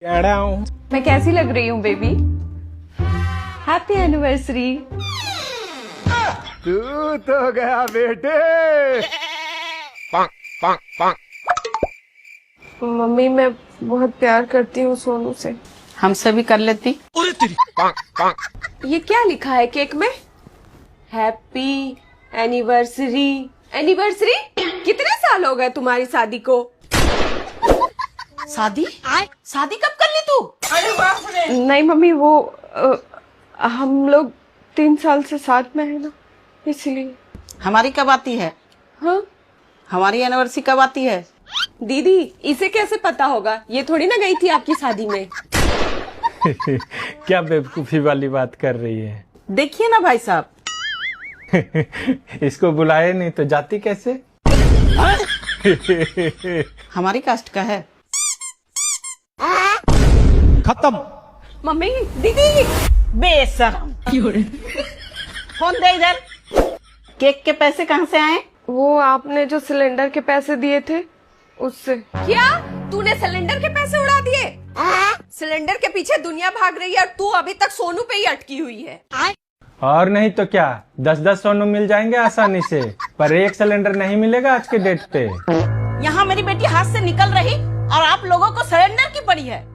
मैं कैसी लग रही हूँ बेबी? Happy anniversary. तू तो गया बेटे। मम्मी मैं बहुत प्यार करती हूँ सोनू से। हमसे भी कर लेती। ये क्या लिखा है केक में? Happy anniversary. एनिवर्सरी? कितने साल हो गए तुम्हारी शादी को? शादी शादी कब कर ली तू? अरे बाप रे। नहीं मम्मी वो हम लोग 3 साल से साथ में है ना, इसलिए। हमारी कब आती है? हाँ हमारी एनिवर्सरी कब आती है? दीदी इसे कैसे पता होगा? ये थोड़ी ना गई थी आपकी शादी में। क्या बेवकूफी वाली बात कर रही है? देखिए ना भाई साहब। इसको बुलाए नहीं तो जाती कैसे? हमारी कास्ट का है। खत्म। मम्मी दीदी बेशरम। फोन दे इधर। केक के पैसे कहाँ से आए? वो आपने जो सिलेंडर के पैसे दिए थे उससे। क्या तूने सिलेंडर के पैसे उड़ा दिए? सिलेंडर के पीछे दुनिया भाग रही है और तू अभी तक सोनू पे ही अटकी हुई है। और नहीं तो क्या, 10-10 सोनू मिल जाएंगे आसानी से, पर एक सिलेंडर नहीं मिलेगा आज के डेट पे। यहाँ मेरी बेटी हाथ से निकल रही और आप लोगों को सरेंडर की पड़ी है।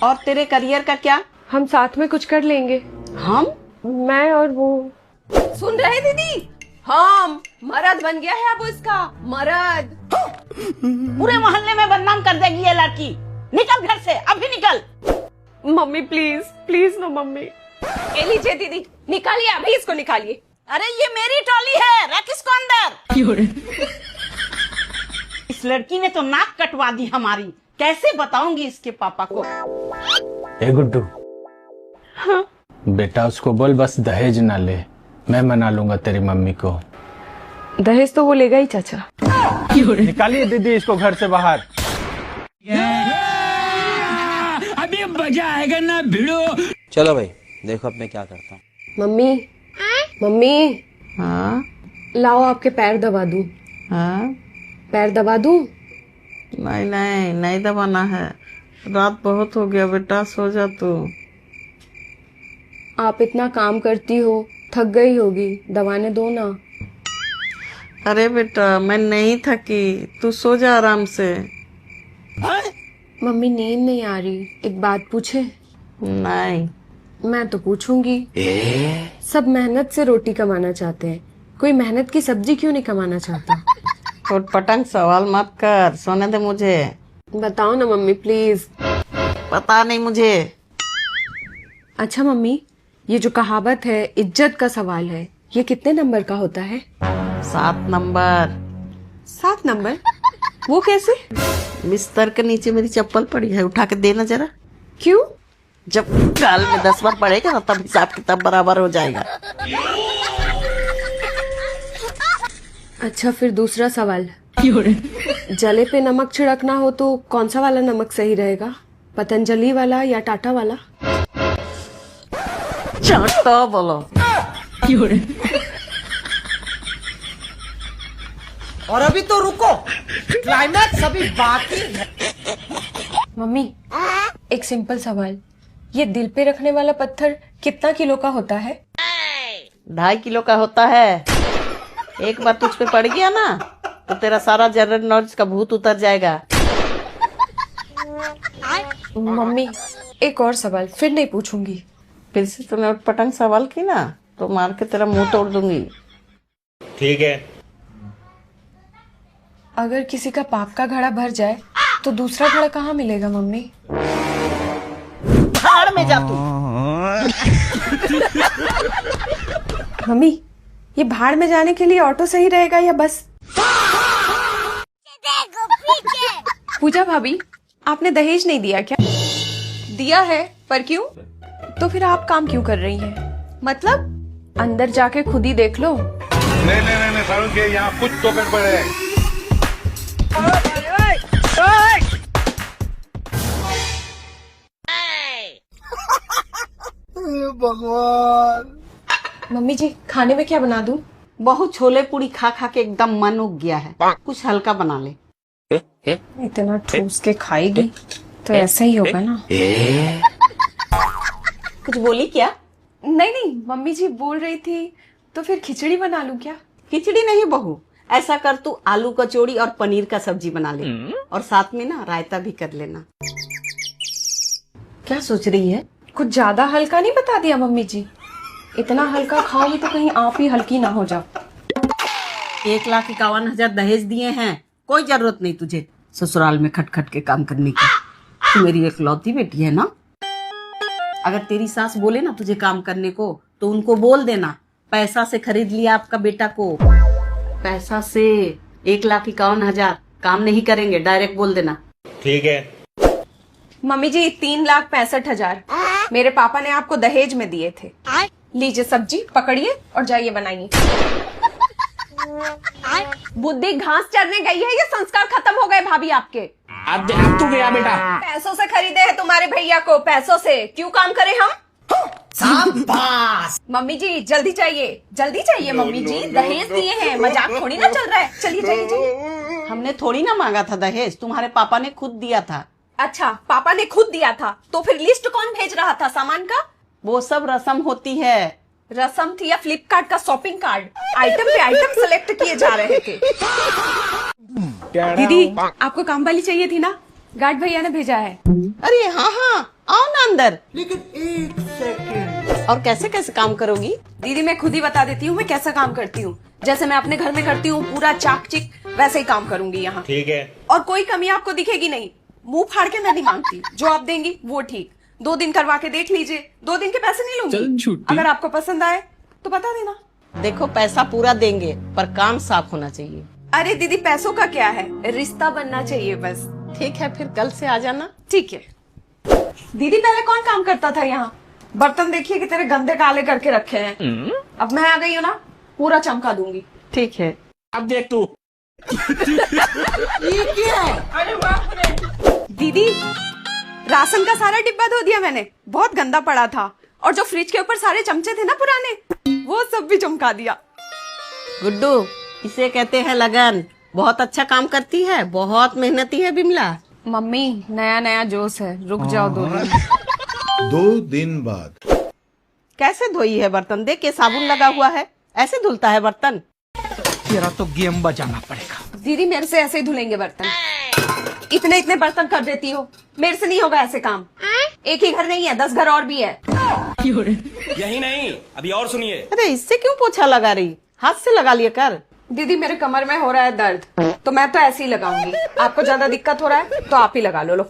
और तेरे करियर का क्या? हम साथ में कुछ कर लेंगे। हम? मैं और वो। सुन रहे दीदी? हम मर्द बन गया है अब उसका मर्द। पूरे मोहल्ले में बदनाम कर देगी ये लड़की। निकल घर से, अभी निकल। मम्मी प्लीज प्लीज ना मम्मी। ये लीजिए दीदी, निकालिए अभी इसको निकालिए। अरे ये मेरी ट्रॉली है, रख इसको अंदर। इस लड़की ने तो नाक कटवा दी हमारी। कैसे बताऊंगी इसके पापा को? ए गुड्डू। हाँ? बेटा उसको बोल बस दहेज ना ले, मैं मना लूंगा तेरी मम्मी को। दहेज तो वो लेगा ही चाचा। निकालिए दीदी इसको घर से बाहर। अभी मजा आएगा ना भिड़ो। चलो भाई देखो अब मैं क्या करता हूँ। मम्मी मम्मी हाँ लाओ आपके पैर दबा दूं। हाँ। पैर दबा दूं? नहीं नहीं नहीं दबाना है, रात बहुत हो गया बेटा, सो जा तू। आप इतना काम करती हो, थक गई होगी, दबाने दो ना। अरे बेटा मैं नहीं थकी, तू सो जा आराम से। मम्मी नींद नहीं आ रही, एक बात पूछे? नहीं। मैं तो पूछूंगी। सब मेहनत से रोटी कमाना चाहते हैं, कोई मेहनत की सब्जी क्यों नहीं कमाना चाहता? और पटंग सवाल मत कर, सोने दे मुझे। बताओ ना मम्मी प्लीज। पता नहीं मुझे। अच्छा मम्मी, ये जो कहावत है इज्जत का सवाल है, ये कितने नंबर का होता है? 7 नंबर। 7 नंबर? वो कैसे? बिस्तर के नीचे मेरी चप्पल पड़ी है, उठा के देना जरा। क्यों? जब गाल में 10 बार पड़ेगा ना तब हिसाब किताब बराबर हो जाएगा। अच्छा फिर दूसरा सवाल। जले पे नमक छिड़कना हो तो कौन सा वाला नमक सही रहेगा, पतंजलि वाला या टाटा वाला? चाटा बोलो। और अभी तो रुको, क्लाइमैक्स अभी बाकी है। मम्मी एक सिंपल सवाल, ये दिल पे रखने वाला पत्थर कितना किलो का होता है? 2.5 किलो का होता है। एक बार तुझ पे पड़ गया ना तो तेरा सारा जनरल नॉलेज का भूत उतर जाएगा। मम्मी एक और सवाल, फिर नहीं पूछूंगी। फिर से तूने पटंग सवाल की ना तो मार के तेरा मुंह तोड़ दूंगी। ठीक है। अगर किसी का पाप का घड़ा भर जाए तो दूसरा घड़ा कहाँ मिलेगा मम्मी? भाड़ में जा तू। मम्मी ये भाड़ में जाने के लिए ऑटो सही रहेगा या बस? पूजा भाभी आपने दहेज नहीं दिया क्या? दिया है, पर क्यों? तो फिर आप काम क्यों कर रही हैं? मतलब अंदर जाके खुद ही देख लो। नहीं सारुण के यहाँ कुछ तो गड़बड़ है। भगवान। मम्मी जी खाने में क्या बना दूं? बहुत छोले पूरी खा खा के एकदम मन उग गया है, कुछ हल्का बना ले। इतना ठूस के खाएगी तो ऐसा ही होगा ना। कुछ बोली क्या? नहीं नहीं, मम्मी जी बोल रही थी तो फिर खिचड़ी बना लूं क्या? खिचड़ी नहीं बहू, ऐसा कर तू आलू कचौड़ी और पनीर का सब्जी बना ले और साथ में ना रायता भी कर लेना। क्या सोच रही है? कुछ ज्यादा हल्का नहीं बता दिया मम्मी जी? इतना हल्का खाओगी तो कहीं आप ही हल्की ना हो जाओ। 1,51,000 दहेज दिए हैं, कोई जरूरत नहीं तुझे ससुराल में खटखट के काम करने की। तू मेरी इकलौती बेटी है ना। अगर तेरी सास बोले ना तुझे काम करने को तो उनको बोल देना पैसा से खरीद लिया आपका बेटा को। पैसा से 1,51,000 काम नहीं करेंगे, डायरेक्ट बोल देना। ठीक है। मम्मी जी 3,65,000 मेरे पापा ने आपको दहेज में दिए थे। लीजिए सब्जी पकड़िए और जाइए बनाइए। बुद्धि घास चरने गई है, ये संस्कार खत्म हो गए भाभी आपके। अब तू गया बेटा। पैसों से खरीदे हैं तुम्हारे भैया को, पैसों से क्यों काम करें हम? शाबाश। मम्मी जी जल्दी चाहिए मम्मी जी, दहेज दिए हैं, मजाक थोड़ी ना चल रहा है। चलिए जाइए। हमने थोड़ी ना मांगा था दहेज, तुम्हारे पापा ने खुद दिया था। अच्छा पापा ने खुद दिया था तो फिर लिस्ट कौन भेज रहा था सामान का? वो सब रस्म होती है। रस्म थी या फ्लिपकार्ट का शॉपिंग कार्ड? आइटम पे आइटम सेलेक्ट किए जा रहे थे। दीदी आपको काम वाली चाहिए थी ना, गार्ड भैया ने भेजा है। अरे हाँ हाँ, आओ ना अंदर। लेकिन 1 सेकंड। और कैसे कैसे काम करोगी? दीदी मैं खुद ही बता देती हूँ मैं कैसा काम करती हूँ। जैसे मैं अपने घर में करती हूँ पूरा चाक चिक, वैसे ही काम करूंगी यहाँ। ठीक है। और कोई कमी आपको दिखेगी नहीं। मुंह फाड़ के मैं नहीं मांगती, जो आप देंगी वो ठीक। 2 दिन करवा के देख लीजिए, 2 दिन के पैसे नहीं लूंगी। अगर आपको पसंद आए तो बता देना। देखो पैसा पूरा देंगे पर काम साफ होना चाहिए। अरे दीदी पैसों का क्या है, रिश्ता बनना चाहिए बस। ठीक है फिर कल से आ जाना। ठीक है। दीदी पहले कौन काम करता था यहाँ? बर्तन देखिए कि तेरे गंदे काले करके रखे हैं। अब मैं आ गई हूँ ना, पूरा चमका दूंगी। ठीक है। अब देख तू। ये क्या है? दीदी राशन का सारा डिब्बा धो दिया मैंने, बहुत गंदा पड़ा था। और जो फ्रिज के ऊपर सारे चमचे थे ना पुराने, वो सब भी चमका दिया। गुड्डू इसे कहते हैं लगन। बहुत अच्छा काम करती है, बहुत मेहनती है बिमला। मम्मी नया नया जोश है, रुक जाओ 2 दिन। 2 दिन बाद। कैसे धोई है बर्तन? देख के साबुन लगा हुआ है, ऐसे धुलता है बर्तन? तेरा तो गेम बजाना पड़ेगा। दीदी मेरे से ऐसे ही धुलेंगे बर्तन? इतने इतने बर्तन कर देती हो, मेरे से नहीं होगा ऐसे काम। एक ही घर नहीं है, 10 घर और भी है। यही नहीं, अभी और सुनिए। अरे इससे क्यों पोछा लगा रही? हाथ से लगा लिया कर। दीदी मेरे कमर में हो रहा है दर्द, तो मैं तो ऐसे ही लगाऊंगी। आपको ज्यादा दिक्कत हो रहा है तो आप ही लगा लो।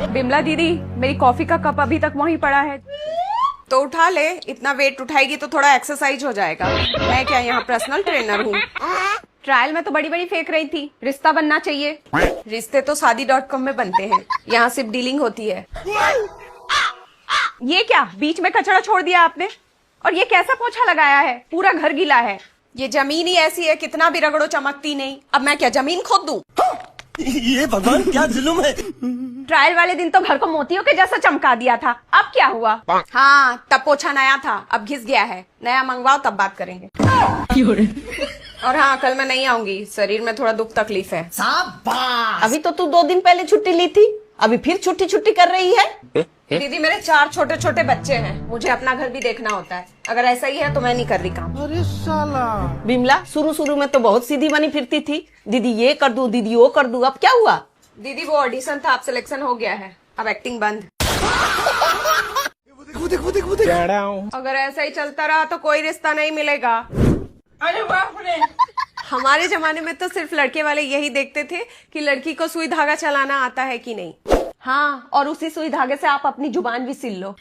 बिमला दीदी मेरी कॉफी का कप अभी तक वहीं पड़ा है, तो उठा ले। इतना वेट उठाएगी तो थोड़ा एक्सरसाइज हो जाएगा। मैं क्या यहाँ पर्सनल ट्रेनर हूँ? ट्रायल में तो बड़ी बड़ी फेंक रही थी, रिश्ता बनना चाहिए। रिश्ते तो शादी.com में बनते हैं, यहाँ सिर्फ डीलिंग होती है। ये क्या बीच में कचरा छोड़ दिया आपने? और ये कैसा पोछा लगाया है, पूरा घर गीला है। ये जमीन ही ऐसी है, कितना भी रगड़ो चमकती नहीं। अब मैं क्या जमीन खोद दूं? ये भगवान क्या जुल्म है। ट्रायल वाले दिन तो घर को मोतियों के जैसा चमका दिया था, अब क्या हुआ? हाँ तब पोछा नया था, अब घिस गया है। नया मंगवाओ तब बात करेंगे। और हाँ कल मैं नहीं आऊंगी, शरीर में थोड़ा दुख तकलीफ है। शाबाश। अभी तो तू 2 दिन पहले छुट्टी ली थी, अभी फिर छुट्टी कर रही है। दीदी मेरे 4 छोटे छोटे बच्चे हैं, मुझे अपना घर भी देखना होता है। अगर ऐसा ही है तो मैं नहीं कर रही काम। अरे साला। बिमला शुरू में तो बहुत सीधी बनी फिरती थी, दीदी ये कर दूं, दीदी वो कर दूं। अब क्या हुआ? दीदी वो ऑडिशन था, अब सिलेक्शन हो गया है, अब एक्टिंग बंद। अगर ऐसा ही चलता रहा तो कोई रिश्ता नहीं मिलेगा। अरे बाप रे। हमारे जमाने में तो सिर्फ लड़के वाले यही देखते थे कि लड़की को सुई धागा चलाना आता है कि नहीं। हाँ और उसी सुई धागे से आप अपनी जुबान भी सिल लो।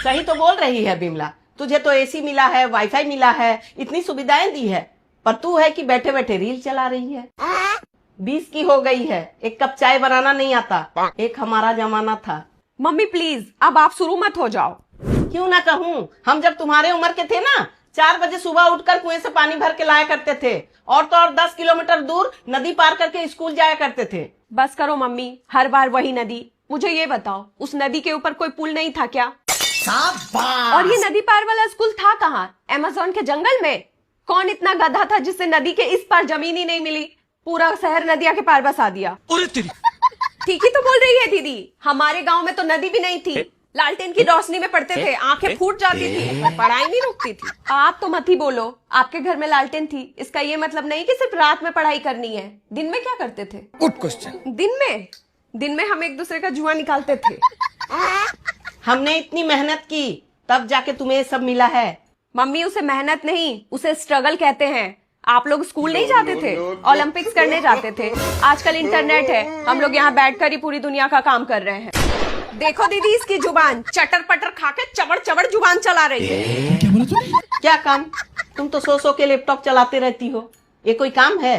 सही तो बोल रही है बिमला, तुझे तो एसी मिला है, वाईफाई मिला है, इतनी सुविधाएं दी है, पर तू है कि बैठे बैठे रील चला रही है। 20 की हो गई है, एक कप चाय बनाना नहीं आता। एक हमारा जमाना था। मम्मी प्लीज अब आप शुरू मत हो जाओ। क्यों ना कहूँ, हम जब तुम्हारे उम्र के थे ना, 4 बजे सुबह उठकर कुएं से पानी भर के लाया करते थे, और तो और 10 किलोमीटर दूर नदी पार करके स्कूल जाया करते थे। बस करो मम्मी, हर बार वही नदी। मुझे ये बताओ उस नदी के ऊपर कोई पुल नहीं था क्या? शाबाश। और ये नदी पार वाला स्कूल था कहाँ? अमेज़न के जंगल में? कौन इतना गधा था जिससे नदी के इस पार जमीन ही नहीं मिली, पूरा शहर नदिया के पार बसा दिया। ठीक ही तो बोल रही है दीदी, हमारे गांव में तो नदी भी नहीं थी, लालटेन की रोशनी में पढ़ते थे, आंखें फूट जाती थी, पढ़ाई नहीं रुकती थी। आप तो मत ही बोलो, आपके घर में लालटेन थी, इसका ये मतलब नहीं कि सिर्फ रात में पढ़ाई करनी है। दिन में क्या करते थे? Good question. दिन में हम एक दूसरे का जुआ निकालते थे। हमने इतनी मेहनत की तब जाके तुम्हें ये सब मिला है। मम्मी उसे मेहनत नहीं, उसे स्ट्रगल कहते हैं। आप लोग स्कूल नहीं जाते थे, ओलंपिक्स करने जाते थे, आजकल इंटरनेट है, हम लोग यहाँ बैठकर ही पूरी दुनिया का काम कर रहे हैं। देखो दीदी इसकी जुबान, चटर पटर खा के चबड़ चबड़ जुबान चला रही है। क्या काम? तुम तो सो के लैपटॉप चलाते रहती हो, ये कोई काम है?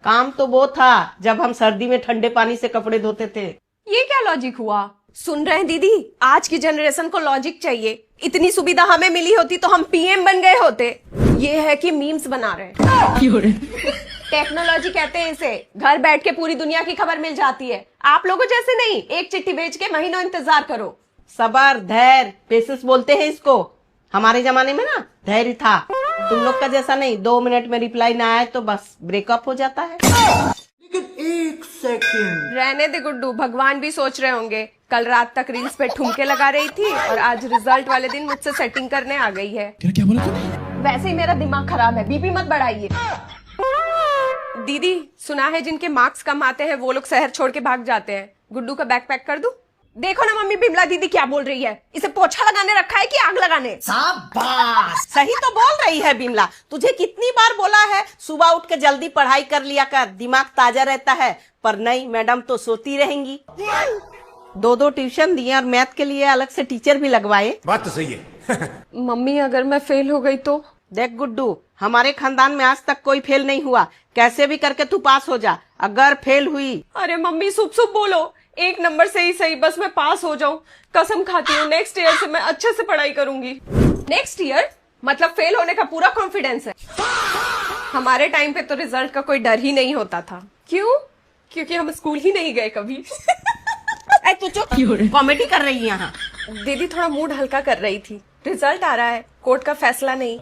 काम तो वो था जब हम सर्दी में ठंडे पानी से कपड़े धोते थे। ये क्या लॉजिक हुआ? सुन रहे हैं दीदी, आज की जनरेशन को लॉजिक चाहिए। इतनी सुविधा हमें मिली होती तो हम पीएम बन गए होते। ये है कि मीम्स बना रहे हैं। टेक्नोलॉजी कहते हैं इसे, घर बैठ के पूरी दुनिया की खबर मिल जाती है। आप लोगों जैसे नहीं, एक चिट्ठी भेज के महीनों इंतजार करो। सबर, धैर्य, पेशेंस बोलते हैं इसको। हमारे जमाने में ना धैर्य था, तुम लोग का जैसा नहीं। 2 मिनट में रिप्लाई ना आए तो बस ब्रेकअप हो जाता है। लेकिन एक सेकंड, रहने दे गुड्डू, भगवान भी सोच रहे होंगे। कल रात तक रील्स पे ठुमके लगा रही थी और आज रिजल्ट वाले दिन मुझसे सेटिंग करने आ गई है। क्या बोला तूने? वैसे ही मेरा दिमाग खराब है, बीपी मत बढ़ाइए। दीदी सुना है जिनके मार्क्स कम आते हैं वो लोग शहर छोड़ के भाग जाते हैं। गुड्डू का बैग पैक कर दूं? देखो ना मम्मी, बिमला दीदी क्या बोल रही है, इसे पोछा लगाने रखा है कि आग लगाने? शाबाश, सही तो बोल रही है बिमला। तुझे कितनी बार बोला है सुबह उठ के जल्दी पढ़ाई कर लिया कर, दिमाग ताजा रहता है। पर नहीं, मैडम तो सोती रहेंगी। 2 ट्यूशन दिए और मैथ के लिए अलग से टीचर भी लगवाए। बात तो सही है। मम्मी अगर मैं फेल हो गई तो? देख गुड्डू, हमारे खानदान में आज तक कोई फेल नहीं हुआ, कैसे भी करके तू पास हो जा। अगर फेल हुई, अरे मम्मी शुभ शुभ बोलो, 1 नंबर से ही सही, बस मैं पास हो जाऊं। कसम खाती हूँ नेक्स्ट ईयर से मैं अच्छे से पढ़ाई करूंगी। नेक्स्ट ईयर मतलब फेल होने का पूरा कॉन्फिडेंस है। हमारे टाइम पे तो रिजल्ट का कोई डर ही नहीं होता था। क्यों? क्योंकि हम स्कूल ही नहीं गए कभी। तू चुप, कॉमेडी कर रही है यहाँ। दीदी थोड़ा मूड हल्का कर रही थी, रिजल्ट आ रहा है, कोर्ट का फैसला नहीं।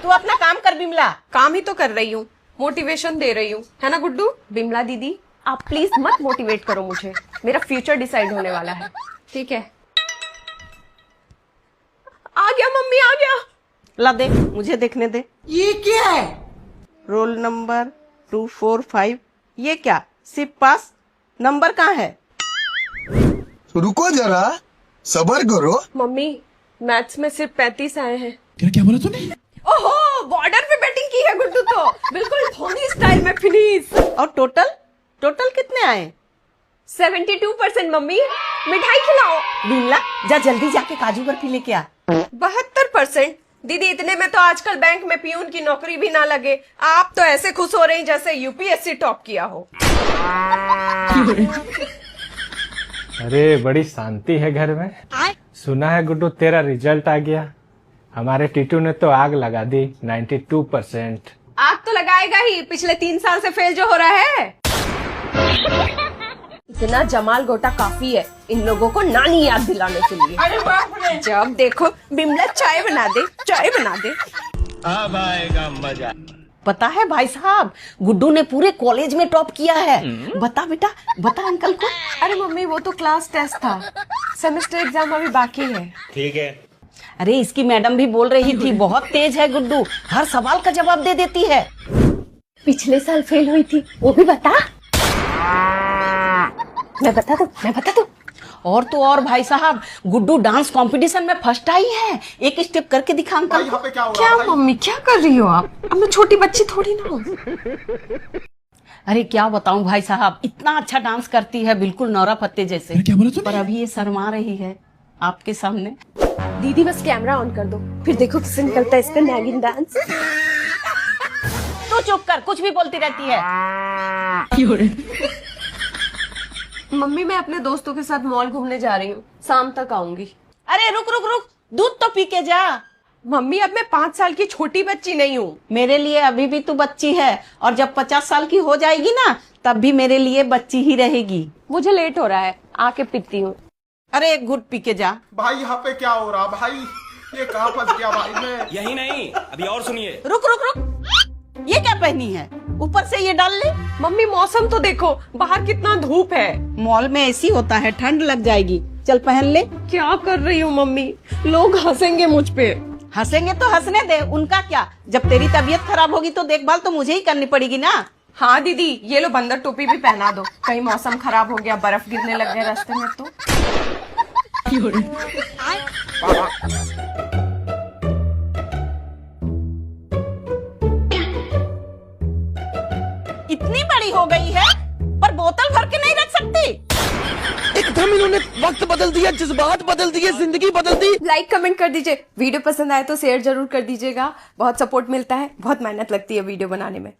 तू अपना काम कर बिमला। काम ही तो कर रही हूँ, मोटिवेशन दे रही हूँ, है ना गुड्डू? बिमला दीदी आप प्लीज मत मोटिवेट करो मुझे, मेरा फ्यूचर डिसाइड होने वाला है। ठीक है, आ गया मम्मी, आ गया। ला दे, मुझे देखने दे। ये क्या है? Roll number 245। ये क्या, सिर्फ पास? नंबर कहाँ है? रुको जरा, सबर करो। मम्मी मैथ्स में सिर्फ 35 आए हैं। क्या बोला तूने? ओहो, बॉर्डर पे बैटिंग की है गुड्डू तो, बिल्कुल धोनी स्टाइल में फिनिश। और टोटल कितने आए? 72% मम्मी। मिठाई खिलाओ। बिमला जा जल्दी जाके काजू बर्फी लेके आ। 72%? दीदी इतने में तो आजकल बैंक में पियून की नौकरी भी ना लगे। आप तो ऐसे खुश हो रही जैसे यूपीएससी टॉप किया हो। अरे बड़ी शांति है घर में। सुना है गुड्डू तेरा रिजल्ट आ गया। हमारे टीटू ने तो आग लगा दी, 92%। आग तो लगाएगा ही, पिछले 3 साल से फेल जो हो रहा है। इतना जमाल गोटा काफी है इन लोगों को नानी याद दिलाने के लिए। अरे बाप रे! जब देखो बिमला चाय बना दे, चाय बना दे। अब आएगा मजा। पता है भाई साहब, गुड्डू ने पूरे कॉलेज में टॉप किया है। बता बेटा, बता अंकल को। अरे मम्मी वो तो क्लास टेस्ट था, सेमेस्टर एग्जाम अभी बाकी है। ठीक है। अरे इसकी मैडम भी बोल रही थी बहुत तेज है गुड्डू, हर सवाल का जवाब दे देती है। पिछले साल फेल हुई थी, वो भी बता। मैं बता दूं। और तो और भाई साहब, गुड्डू डांस कंपटीशन में फर्स्ट आई है। एक स्टेप करके दिखा अंकल को। क्या मम्मी क्या कर रही हो आप? अब मैं छोटी बच्ची थोड़ी ना हूँ। अरे क्या बताऊं भाई साहब, इतना अच्छा डांस करती है, बिल्कुल नौरा फत्ते जैसे। क्या बोला तूने? पर अभी ये शर्मा रही है आपके सामने। दीदी बस कैमरा ऑन कर दो, फिर देखो किससे निकलता है इसका नागिन डांस। तू चुप कर, कुछ भी बोलती रहती है। मम्मी मैं अपने दोस्तों के साथ मॉल घूमने जा रही हूँ, शाम तक आऊंगी। अरे रुक, दूध तो पी के जा। मम्मी अब मैं 5 साल की छोटी बच्ची नहीं हूँ। मेरे लिए अभी भी तू बच्ची है, और जब 50 साल की हो जाएगी ना, तब भी मेरे लिए बच्ची ही रहेगी। मुझे लेट हो रहा है, आके पीती हूँ। अरे एक घुट पी के जा। भाई यहाँ पे क्या हो रहा भाई? ये कहाँ फंस गया भाई मैं? यही नहीं, अभी और सुनिए। रुक रुक रुक, ये क्या पहनी है? ऊपर से ये डाल ले। मम्मी मौसम तो देखो, बाहर कितना धूप है। मॉल में ऐसी होता है, ठंड लग जाएगी। चल पहन ले। क्या कर रही हो मम्मी, लोग हंसेंगे मुझ पे। हंसेंगे तो हंसने दे, उनका क्या। जब तेरी तबीयत खराब होगी तो देखभाल तो मुझे ही करनी पड़ेगी ना। हाँ दीदी, ये लो बंदर टोपी भी पहना दो, कहीं मौसम खराब हो गया, बर्फ गिरने लग गए रास्ते में तो। इतनी बड़ी हो गई है पर बोतल भर के नहीं रख सकती। एकदम इन्होंने वक्त बदल दिया, जज्बात बदल दिए, जिंदगी बदल दी। लाइक कमेंट कर दीजिए, वीडियो पसंद आए तो शेयर जरूर कर दीजिएगा। बहुत सपोर्ट मिलता है, बहुत मेहनत लगती है वीडियो बनाने में।